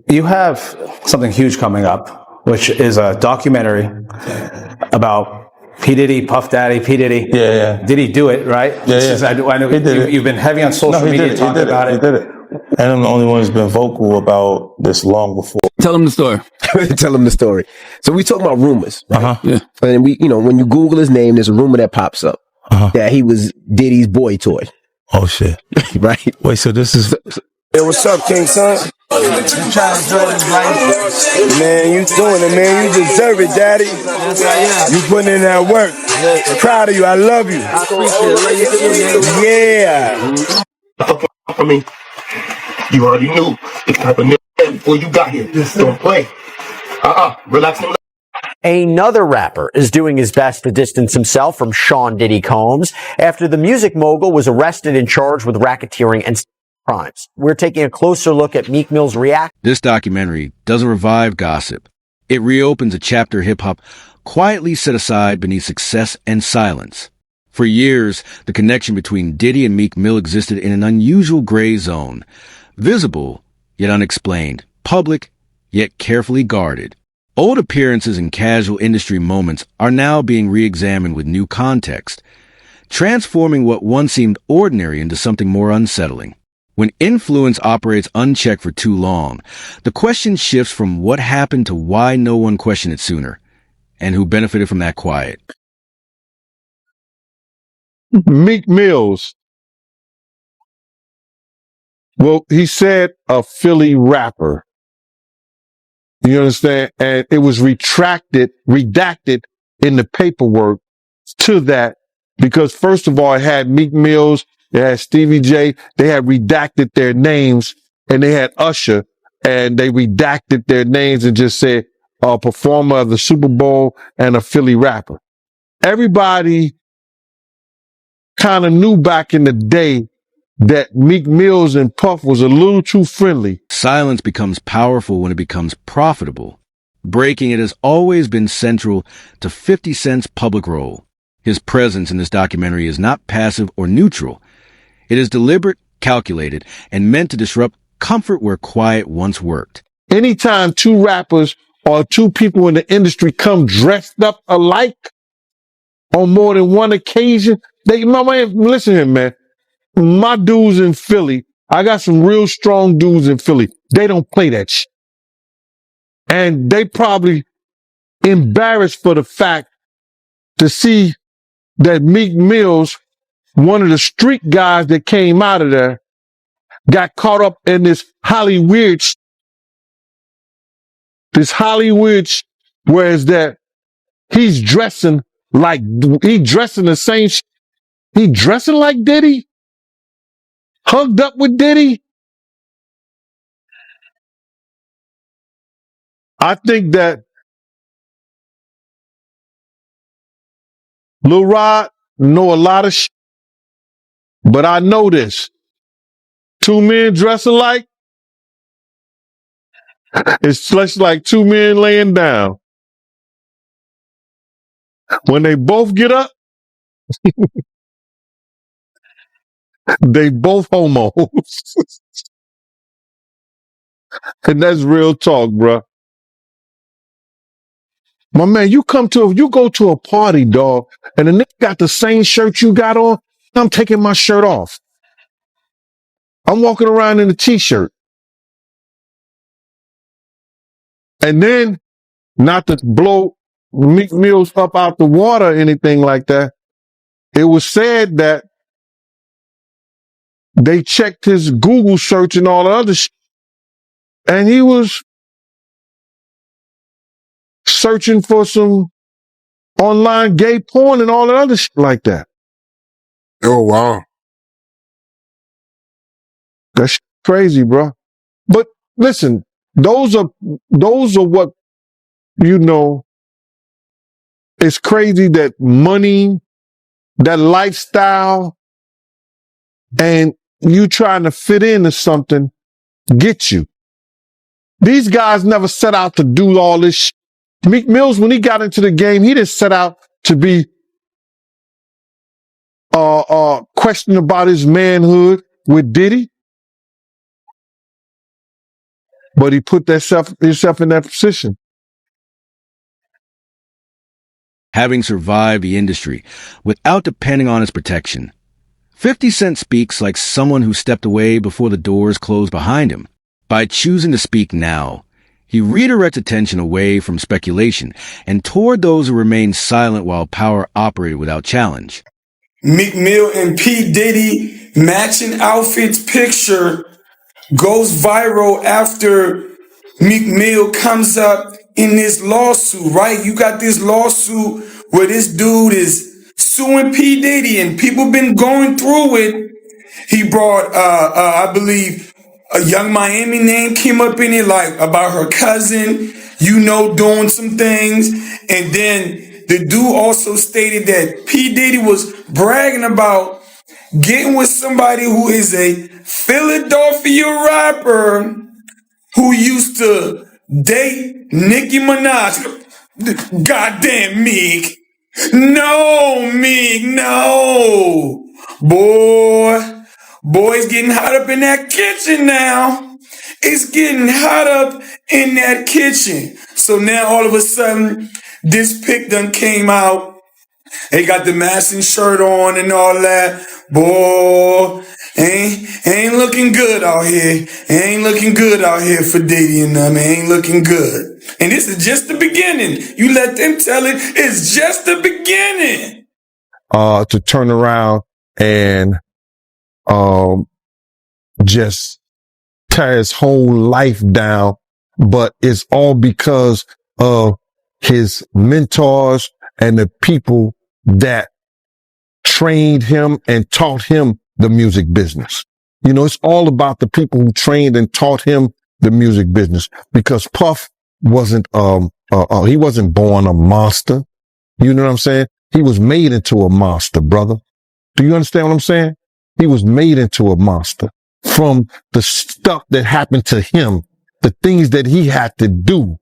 You have something huge coming up, which is a documentary about P. Diddy, Puff Daddy, P. Diddy. Yeah. Did he do it, right? Yeah. I know He did it. you've been heavy on social media talking about it. He did it. And I'm the only one who's been vocal about this long before. Tell him the story. Tell him the story. So we talking about rumors, right? Yeah. And when you Google his name, there's a rumor that pops up that he was Diddy's boy toy. Oh shit! Right? Wait, so this is? Hey, what's up, King Son? You trying to enjoy this life? Man, you doing it, man. You deserve it, Daddy. Yes, I am. You putting in that work. I'm proud of you. I love you. I appreciate it. Yeah. I mean, you already knew the type of nigga before you got here. Don't play. Relax. Another rapper is doing his best to distance himself from Sean Diddy Combs after the music mogul was arrested and charged with racketeering and crimes. We're taking a closer look at Meek Mill's reaction. This documentary doesn't revive gossip. It reopens a chapter hip-hop quietly set aside beneath success and silence. For years, the connection between Diddy and Meek Mill existed in an unusual gray zone. Visible, yet unexplained. Public, yet carefully guarded. Old appearances and casual industry moments are now being re-examined with new context, transforming what once seemed ordinary into something more unsettling. When influence operates unchecked for too long, the question shifts from what happened to why no one questioned it sooner, and who benefited from that quiet. Meek Mills. Well, he said a Philly rapper. You understand? And it was redacted in the paperwork to that because first of all, it had Meek Mills, it had Stevie J, they had redacted their names, and they had Usher, and they redacted their names and just said a performer of the Super Bowl and a Philly rapper. Everybody kind of knew back in the day that Meek Mills and Puff was a little too friendly. Silence becomes powerful when it becomes profitable. Breaking it has always been central to 50 Cent's public role. His presence in this documentary is not passive or neutral. It is deliberate, calculated, and meant to disrupt comfort where quiet once worked. Anytime two rappers or two people in the industry come dressed up alike on more than one occasion, listen here, man. My dudes in Philly, I got some real strong dudes in Philly. They don't play that shit. And they probably embarrassed for the fact to see that Meek Mills, one of the street guys that came out of there, got caught up in this Hollywood, whereas that he's dressing like, he dressing the same, he dressing like Diddy? Hugged up with Diddy? I think that Lil Rod know a lot of shit, but I know this. Two men dress alike, it's just like two men laying down. When they both get up, they both homos. And that's real talk, bruh. My man, you go to a party, dog, and the nigga got the same shirt you got on, I'm taking my shirt off. I'm walking around in a t-shirt. And then, not to blow Meek Mills up out the water or anything like that, it was said that they checked his Google search and all the other shit, and he was searching for some online gay porn and all the other shit like that. Oh, wow. That's crazy, bro. But listen, those are what, it's crazy that money, that lifestyle, and you trying to fit into something get you. These guys never set out to do all this shit. Meek Mills, when he got into the game, he didn't set out to be questioning about his manhood with Diddy. but he put himself in that position. Having survived the industry without depending on its protection, 50 Cent speaks like someone who stepped away before the doors closed behind him. By choosing to speak now, he redirects attention away from speculation and toward those who remained silent while power operated without challenge. Meek Mill and P. Diddy matching outfits picture goes viral after Meek Mill comes up in this lawsuit, right? You got this lawsuit where this dude is suing P. Diddy and people been going through it. He brought, I believe, a Young Miami name came up in it, like about her cousin, doing some things. And then the dude also stated that P. Diddy was bragging about getting with somebody who is a Philadelphia rapper who used to date Nicki Minaj. Goddamn Meek. No, Meek, no. Boy, it's getting hot up in that kitchen now. It's getting hot up in that kitchen. So now all of a sudden, this pic done came out. They got the matching shirt on and all that. Boy, ain't looking good out here. Ain't looking good out here for Diddy and them. Ain't looking good. And this is just the beginning. You let them tell it. It's just the beginning. To turn around and just tear his whole life down, but it's all because of his mentors and the people that trained him and taught him the music business. It's all about the people who trained and taught him the music business, because Puff wasn't, he wasn't born a monster. You know what I'm saying? He was made into a monster, brother. Do you understand what I'm saying? He was made into a monster from the stuff that happened to him, the things that he had to do.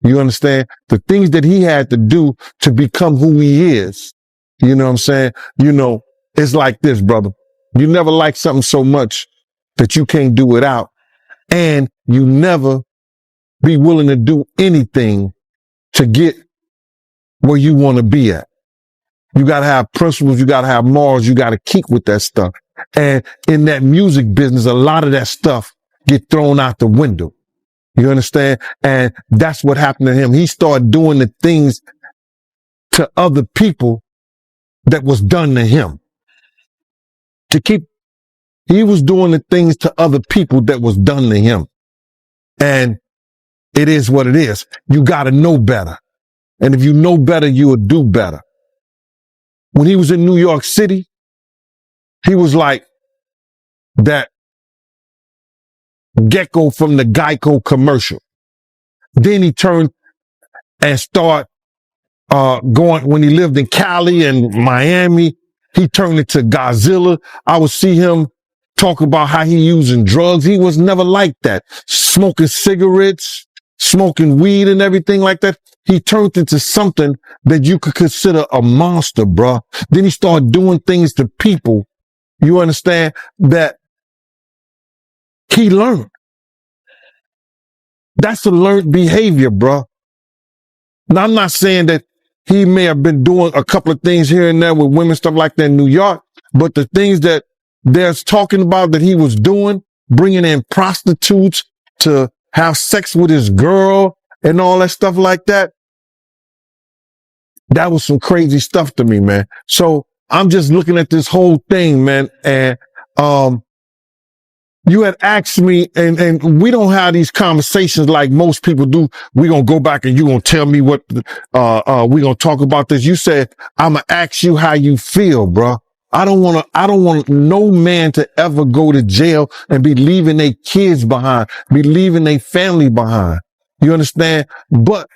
You understand? The things that he had to do to become who he is. You know what I'm saying? It's like this, brother. You never like something so much that you can't do without, and you never be willing to do anything to get where you want to be at. You got to have principles. You got to have morals. You got to keep with that stuff. And in that music business, a lot of that stuff get thrown out the window. You understand? And that's what happened to him. He started doing the things to other people that was done to him. He was doing the things to other people that was done to him. And it is what it is. You got to know better. And if you know better, you will do better. When he was in New York City, he was like that gecko from the Geico commercial. Then he turned and started going, when he lived in Cali and Miami, he turned into Godzilla. I would see him talk about how he using drugs. He was never like that. Smoking cigarettes, smoking weed and everything like that. He turned into something that you could consider a monster, bruh. Then he started doing things to people, you understand, that he learned. That's a learned behavior, bruh. Now, I'm not saying that he may have been doing a couple of things here and there with women, stuff like that in New York, but the things that there's talking about that he was doing, bringing in prostitutes to have sex with his girl and all that stuff like that, that was some crazy stuff to me, man. So I'm just looking at this whole thing, man, and you had asked me, and we don't have these conversations like most people do. We're going to go back and you're going to tell me what, we're going to talk about this. You said, I'm going to ask you how you feel, bro. I don't want no man to ever go to jail and be leaving their kids behind, be leaving their family behind. You understand? But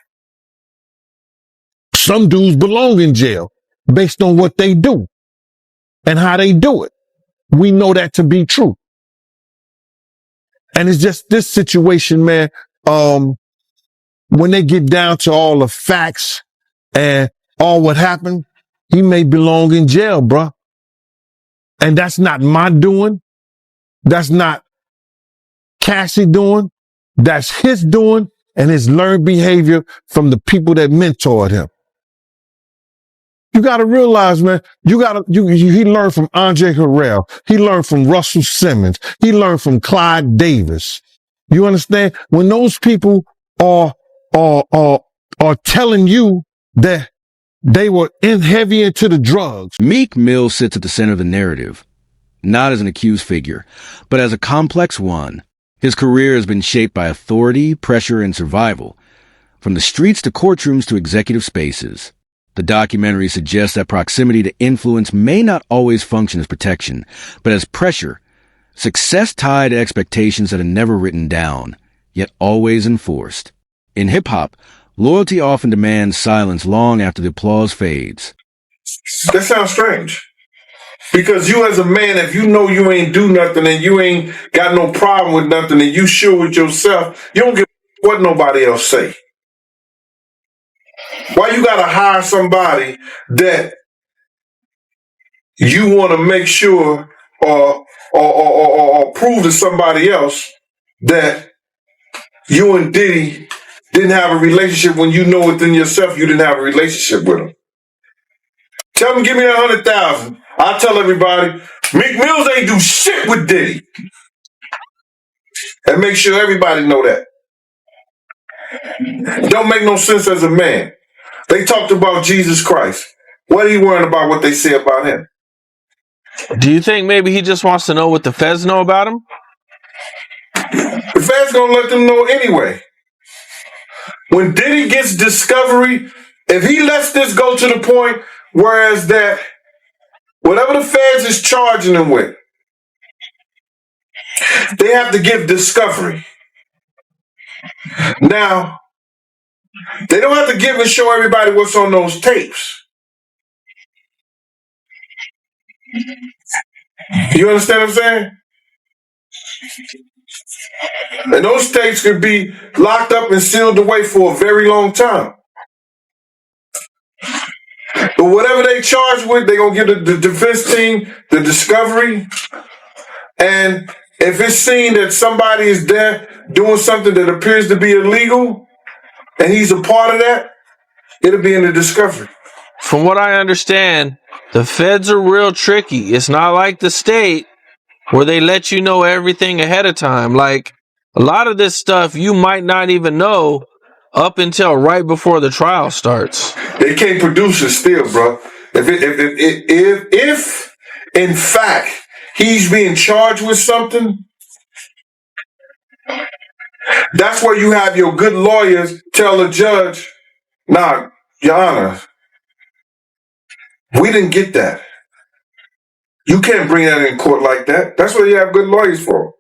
some dudes belong in jail based on what they do and how they do it. We know that to be true. And it's just this situation, man. When they get down to all the facts and all what happened, he may belong in jail, bruh. And that's not my doing. That's not Cassie doing. That's his doing and his learned behavior from the people that mentored him. You got to realize, man, he learned from Andre Harrell. He learned from Russell Simmons. He learned from Clyde Davis. You understand? When those people are telling you that they were heavy into the drugs. Meek Mill sits at the center of the narrative, not as an accused figure, but as a complex one. His career has been shaped by authority, pressure, and survival, from the streets to courtrooms to executive spaces. The documentary suggests that proximity to influence may not always function as protection, but as pressure, success tied to expectations that are never written down, yet always enforced. In hip-hop, loyalty often demands silence long after the applause fades. That sounds strange. Because you as a man, if you know you ain't do nothing and you ain't got no problem with nothing and you sure with yourself, you don't give what nobody else say. Why you gotta hire somebody that you want to make sure or prove to somebody else that you and Diddy didn't have a relationship when you know within yourself you didn't have a relationship with him? Tell them give me $100,000. I'll tell everybody Meek Mills ain't do shit with Diddy. And make sure everybody know that. Don't make no sense as a man. They talked about Jesus Christ. What are you worrying about what they say about him? Do you think maybe he just wants to know what the feds know about him? The feds gonna let them know anyway. When Diddy gets discovery, if he lets this go to the point whereas that whatever the feds is charging him with, they have to give discovery. Now, they don't have to give and show everybody what's on those tapes. You understand what I'm saying? And those tapes could be locked up and sealed away for a very long time. But whatever they charge with, they're going to give the defense team the discovery. And if it's seen that somebody is there doing something that appears to be illegal, and he's a part of that, it'll be in the discovery. From what I understand, the feds are real tricky. It's not like the state where they let you know everything ahead of time. Like, a lot of this stuff you might not even know up until right before the trial starts. They can't produce it still, bro. If in fact he's being charged with something, that's where you have your good lawyers tell the judge, nah, Your Honor, we didn't get that. You can't bring that in court like that. That's what you have good lawyers for.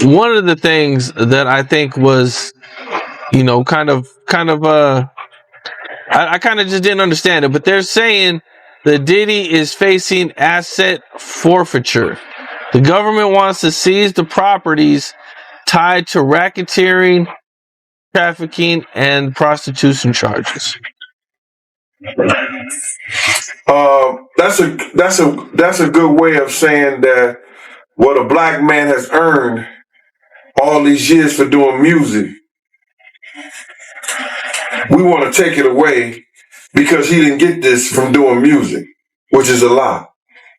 One of the things that I think was, I kind of just didn't understand it, but they're saying that Diddy is facing asset forfeiture. The government wants to seize the properties tied to racketeering, trafficking, and prostitution charges. That's a good way of saying that what a black man has earned all these years for doing music, we want to take it away because he didn't get this from doing music, which is a lie.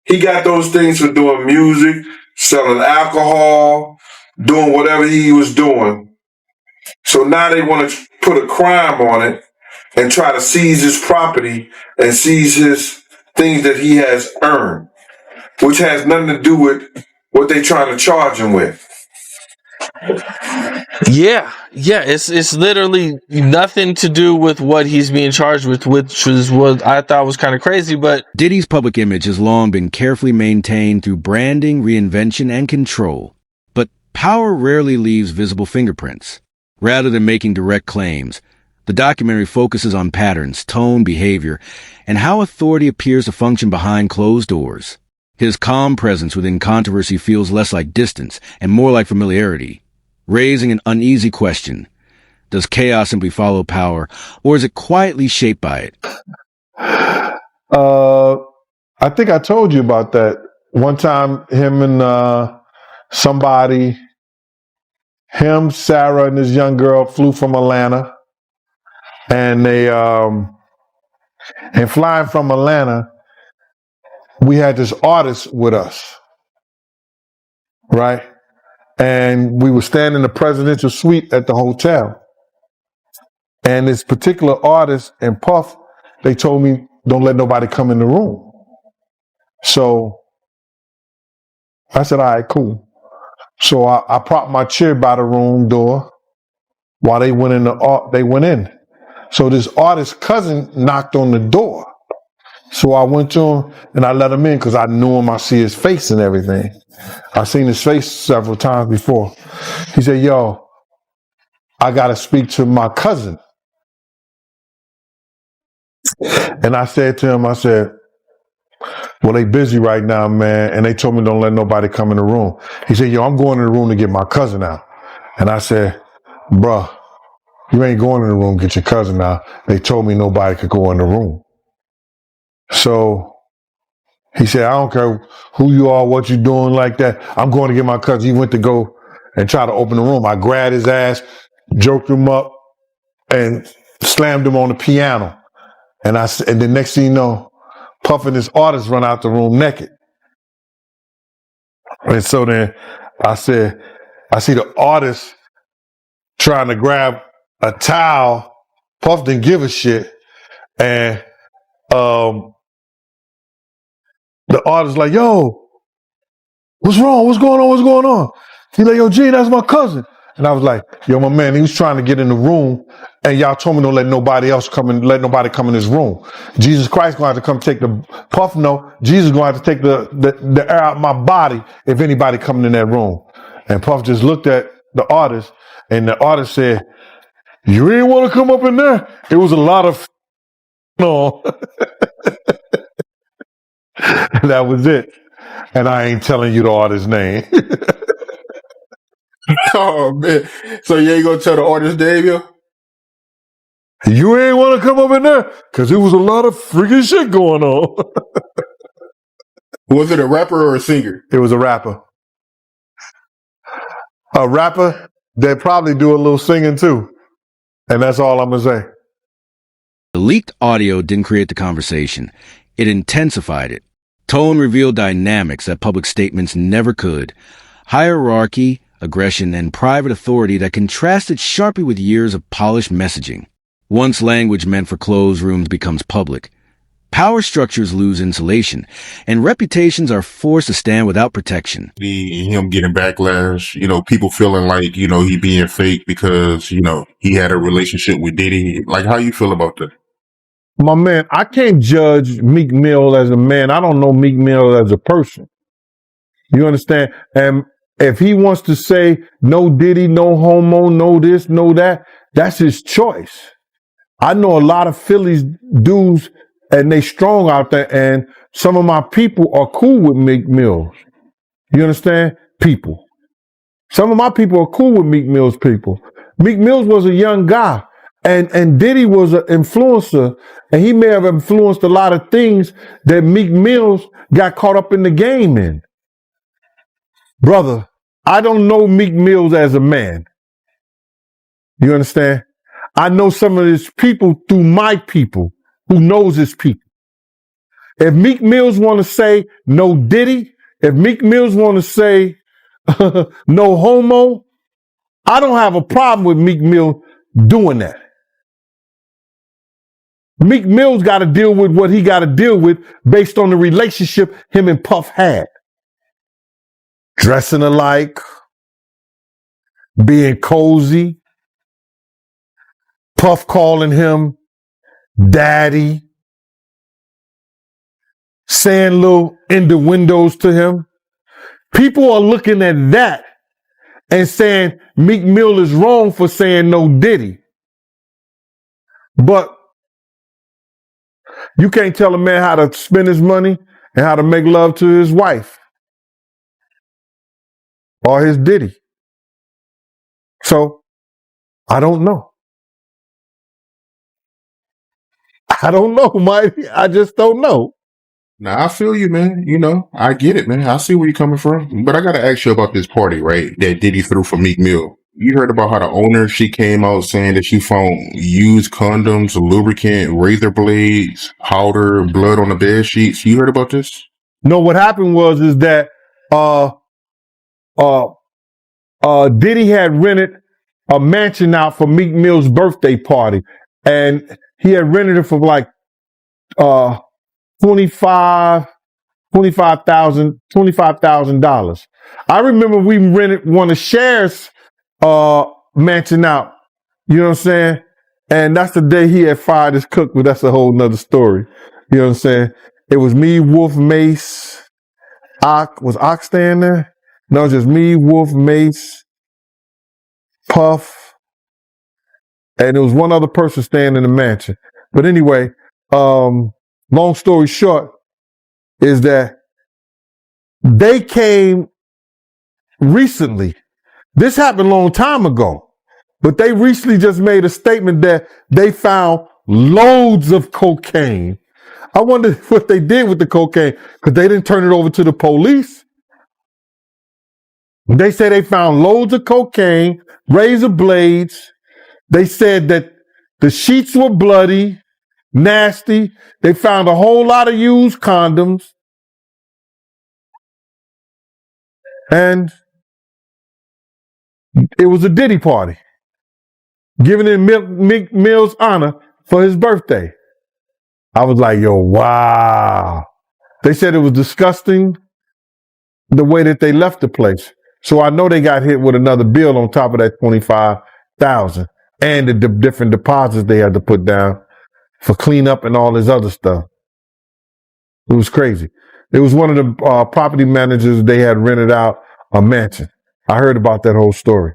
He got those things for doing music, selling alcohol, doing whatever he was doing. So now they want to put a crime on it and try to seize his property and seize his things that he has earned, which has nothing to do with what they're trying to charge him with. Yeah, it's literally nothing to do with what he's being charged with, which is what I thought was kind of crazy. But Diddy's public image has long been carefully maintained through branding, reinvention, and control. But power rarely leaves visible fingerprints. Rather than making direct claims, the documentary focuses on patterns, tone, behavior, and how authority appears to function behind closed doors. His calm presence within controversy feels less like distance and more like familiarity, raising an uneasy question. Does chaos simply follow power, or is it quietly shaped by it? I think I told you about that. One time, him and somebody Him, Sarah, and this young girl flew from Atlanta, and they and flying from Atlanta, we had this artist with us, right? And we were staying in the presidential suite at the hotel. And this particular artist and Puff, they told me, don't let nobody come in the room. So I said, all right, cool. So I propped my chair by the room door while they went in. So this artist's cousin knocked on the door. So I went to him and I let him in because I knew him. I see his face and everything. I've seen his face several times before. He said, yo, I got to speak to my cousin. And I said to him, well, they busy right now, man. And they told me don't let nobody come in the room. He said, yo, I'm going in the room to get my cousin out. And I said, bruh, you ain't going in the room, get your cousin out. They told me nobody could go in the room. So he said, I don't care who you are, what you doing like that. I'm going to get my cousin. He went to go and try to open the room. I grabbed his ass, joked him up, and slammed him on the piano. And the next thing you know, Puff and this artist run out the room naked. And so then I said, I see the artist trying to grab a towel. Puff didn't give a shit. And the artist like, yo, what's wrong? What's going on? What's going on? He's like, yo, G, that's my cousin. And I was like, yo, my man, he was trying to get in the room, and y'all told me don't let nobody else come in, let nobody come in this room. Jesus Christ gonna have to come take the Puff. No, Jesus gonna have to take the air out of my body if anybody coming in that room. And Puff just looked at the artist, and the artist said, you ain't want to come up in there? It was a lot of no. That was it. And I ain't telling you the artist's name. Oh man! So you ain't gonna tell the artist name, yo? You ain't want to come up in there because it was a lot of freaking shit going on. Was it a rapper or a singer? It was a rapper. A rapper that probably do a little singing too. And that's all I'm going to say. The leaked audio didn't create the conversation. It intensified it. Tone revealed dynamics that public statements never could. Hierarchy, aggression, and private authority that contrasted sharply with years of polished messaging. Once language meant for closed rooms becomes public, power structures lose insulation, and reputations are forced to stand without protection. Him getting backlash, people feeling like, he being fake because, he had a relationship with Diddy. Like, how you feel about that? My man, I can't judge Meek Mill as a man. I don't know Meek Mill as a person. You understand? And if he wants to say no Diddy, no homo, no this, no that, that's his choice. I know a lot of Phillies dudes and they strong out there, and some of my people are cool with Meek Mills. You understand? People. Some of my people are cool with Meek Mill's people. Meek Mills was a young guy, and Diddy was an influencer, and he may have influenced a lot of things that Meek Mills got caught up in the game in. Brother, I don't know Meek Mills as a man. You understand? I know some of his people through my people who knows his people. If Meek Mills want to say no Diddy, if Meek Mills want to say no homo, I don't have a problem with Meek Mill doing that. Meek Mill's got to deal with what he got to deal with based on the relationship him and Puff had. Dressing alike, being cozy, Puff calling him daddy, saying little innuendos to him. People are looking at that and saying Meek Mill is wrong for saying no Diddy. But you can't tell a man how to spend his money and how to make love to his wife or his Diddy. So, I don't know. I don't know, Mike. I just don't know. Now, I feel you, man. I get it, man. I see where you're coming from. But I got to ask you about this party, right, that Diddy threw for Meek Mill. You heard about how the owner, she came out saying that she found used condoms, lubricant, razor blades, powder, blood on the bed sheets. You heard about this? No, what happened is that uh Diddy had rented a mansion out for Meek Mill's birthday party, and he had rented it for like uh $25,000. I remember we rented one of Cher's mansion out. You know what I'm saying? And that's the day he had fired his cook, but that's a whole nother story. You know what I'm saying? It was me, Wolf, Mace, was Ock staying there? No, just me, Wolf, Mace, Puff, and there was one other person staying in the mansion. But anyway, long story short is that they came recently. This happened a long time ago, but they recently just made a statement that they found loads of cocaine. I wonder what they did with the cocaine, because they didn't turn it over to the police. They say they found loads of cocaine, razor blades. They said that the sheets were bloody, nasty. They found a whole lot of used condoms. And it was a Diddy party, giving in Meek Mill's honor for his birthday. I was like, yo, wow. They said it was disgusting the way that they left the place. So I know they got hit with another bill on top of that $25,000 and the different deposits they had to put down for cleanup and all this other stuff. It was crazy. It was one of the property managers, they had rented out a mansion. I heard about that whole story.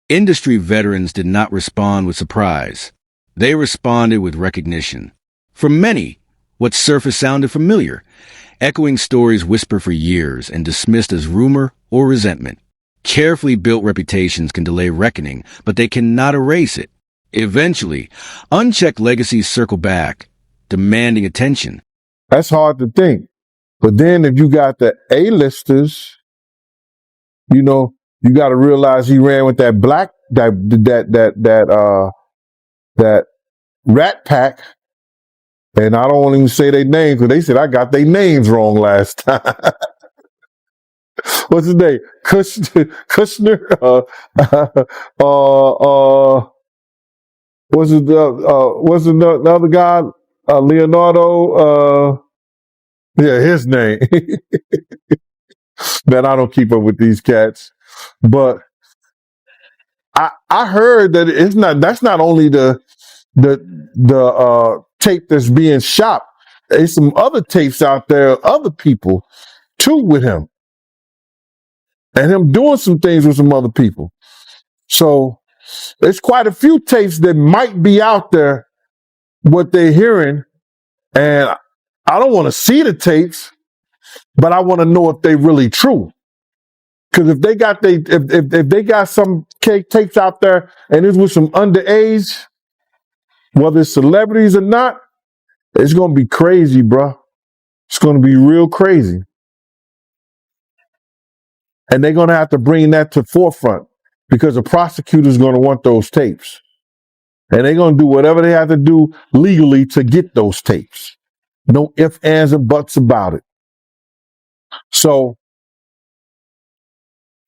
Industry veterans did not respond with surprise. They responded with recognition. For many, what surfaced sounded familiar, echoing stories whispered for years and dismissed as rumor or resentment. Carefully built reputations can delay reckoning, but they cannot erase it. Eventually, unchecked legacies circle back, demanding attention. That's hard to think. But then if you got the A-listers, you know, you got to realize he ran with that that Rat Pack. And I don't want to even say their names because they said I got their names wrong last time. What's his name? Kushner? What's the other guy? Leonardo? Yeah, his name. Man, I don't keep up with these cats. But I heard that that's not only the tape that's being shopped. There's some other tapes out there, other people too with him. And him doing some things with some other people. So there's quite a few tapes that might be out there, what they're hearing. And I don't want to see the tapes, but I want to know if they're really true. Because if they got if they got some tapes out there and it's with some underage, whether it's celebrities or not, it's gonna be crazy, bro. It's gonna be real crazy. And they're gonna have to bring that to forefront because the prosecutor's gonna want those tapes. And they're gonna do whatever they have to do legally to get those tapes. No ifs, ands, or buts about it. So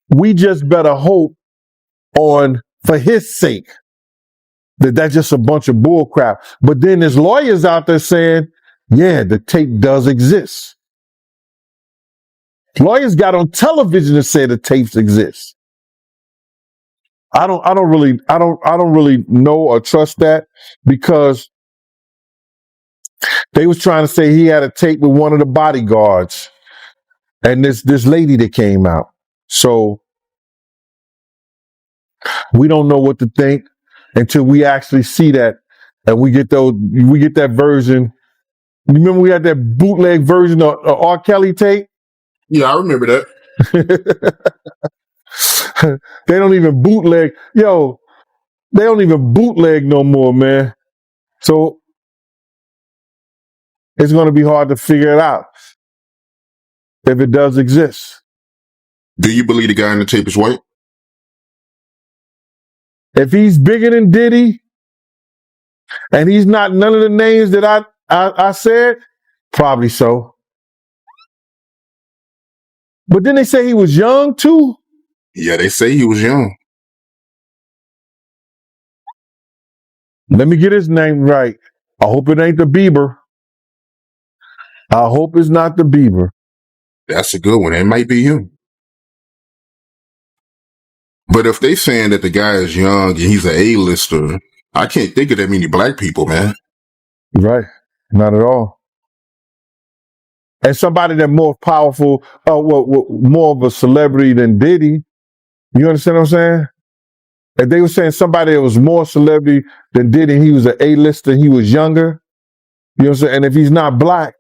we just better hope for his sake, that's just a bunch of bull crap. But then there's lawyers out there saying, yeah, the tape does exist. Lawyers got on television to say the tapes exist. I don't really know or trust that because they was trying to say he had a tape with one of the bodyguards and this lady that came out. So we don't know what to think until we actually see that and we get that version. You remember we had that bootleg version of R. Kelly tape? Yeah, I remember that. They don't even bootleg. Yo, they don't even bootleg no more, man. So it's going to be hard to figure it out if it does exist. Do you believe the guy in the tape is white? If he's bigger than Diddy and he's not none of the names that I said, probably so. But then they say he was young too. Yeah, they say he was young. Let me get his name right. I hope it ain't the Bieber. I hope it's not the Bieber. That's a good one. It might be him. But if they saying that the guy is young and he's an A-lister, I can't think of that many black people, man. Right. Not at all. And somebody that more powerful, more of a celebrity than Diddy. You understand what I'm saying? If they were saying somebody that was more celebrity than Diddy, he was an A-lister, he was younger. You know what I'm saying? And if he's not black,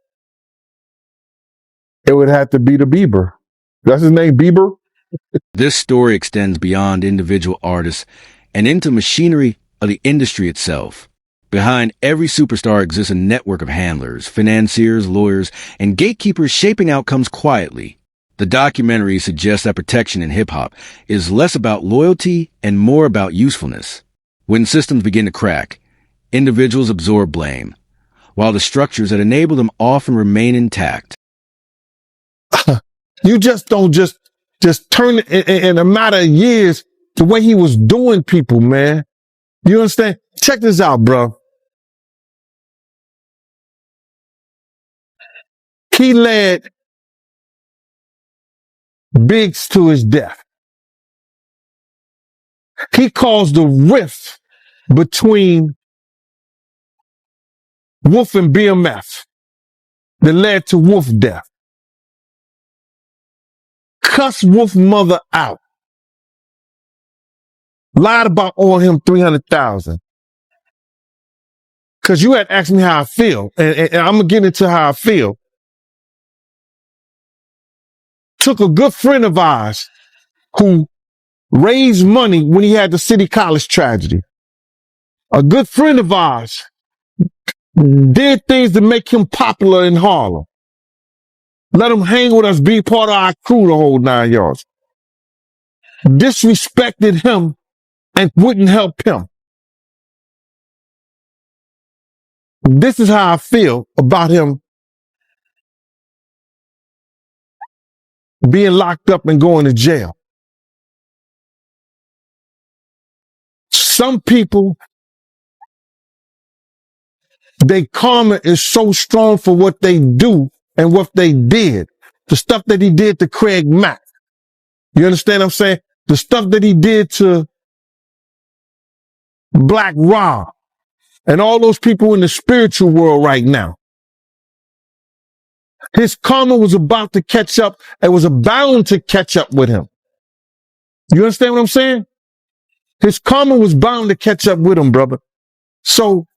it would have to be the Bieber. That's his name, Bieber? This story extends beyond individual artists and into machinery of the industry itself. Behind every superstar exists a network of handlers, financiers, lawyers, and gatekeepers shaping outcomes quietly. The documentary suggests that protection in hip-hop is less about loyalty and more about usefulness. When systems begin to crack, individuals absorb blame, while the structures that enable them often remain intact. You just don't just turn in a matter of years the way he was doing people, man. You understand? Check this out, bro. He led Biggs to his death. He caused a rift between Wolf and BMF that led to Wolf death. Cussed Wolf mother out. Lied about owing him $300,000. Cause you had asked me how I feel, and I'm gonna get into how I feel. Took a good friend of ours who raised money when he had the City College tragedy. A good friend of ours did things to make him popular in Harlem. Let him hang with us, be part of our crew the whole 9 yards. Disrespected him and wouldn't help him. This is how I feel about him being locked up and going to jail. Some people, their karma is so strong for what they do and what they did. The stuff that he did to Craig Mack. You understand what I'm saying? The stuff that he did to Black Rob and all those people in the spiritual world right now. His karma was about to catch up and was bound to catch up with him. You understand what I'm saying? His karma was bound to catch up with him, brother. So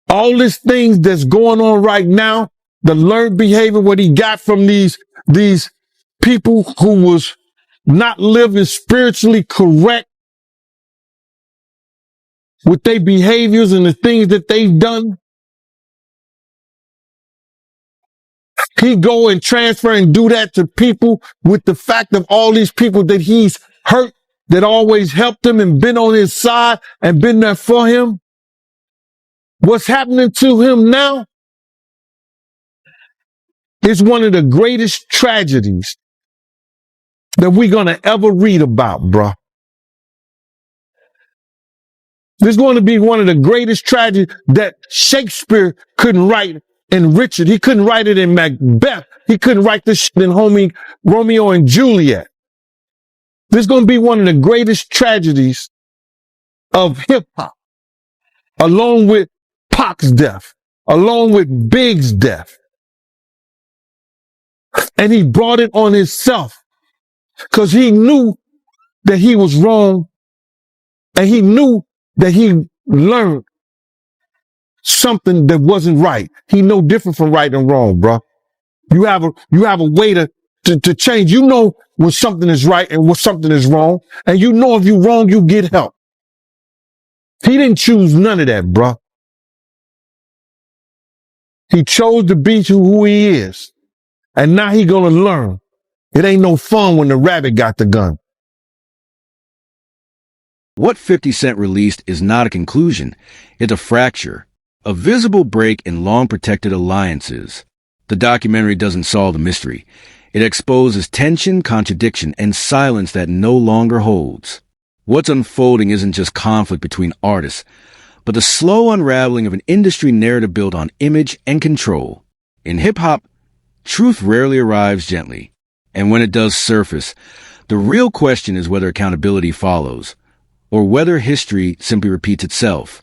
all these things that's going on right now, the learned behavior, what he got from these people who was not living spiritually correct with their behaviors and the things that they've done. He go and transfer and do that to people with the fact of all these people that he's hurt, that always helped him and been on his side and been there for him. What's happening to him now is one of the greatest tragedies that we're going to ever read about, bruh. This is going to be one of the greatest tragedies that Shakespeare couldn't write in Richard. He couldn't write it in Macbeth. He couldn't write this shit in Romeo and Juliet. This is going to be one of the greatest tragedies of hip hop, along with Pac's death, along with Big's death. And he brought it on himself because he knew that he was wrong, and he knew that he learned something that wasn't right. He know different from right and wrong, bro. You have a way to change. You know when something is right and when something is wrong, and you know if you're wrong, you get help. He didn't choose none of that, bro. He chose to be who he is, and now he gonna learn. It ain't no fun when the rabbit got the gun. What 50 Cent released is not a conclusion, it's a fracture, a visible break in long-protected alliances. The documentary doesn't solve the mystery. It exposes tension, contradiction, and silence that no longer holds. What's unfolding isn't just conflict between artists, but the slow unraveling of an industry narrative built on image and control. In hip-hop, truth rarely arrives gently, and when it does surface, the real question is whether accountability follows, or whether history simply repeats itself.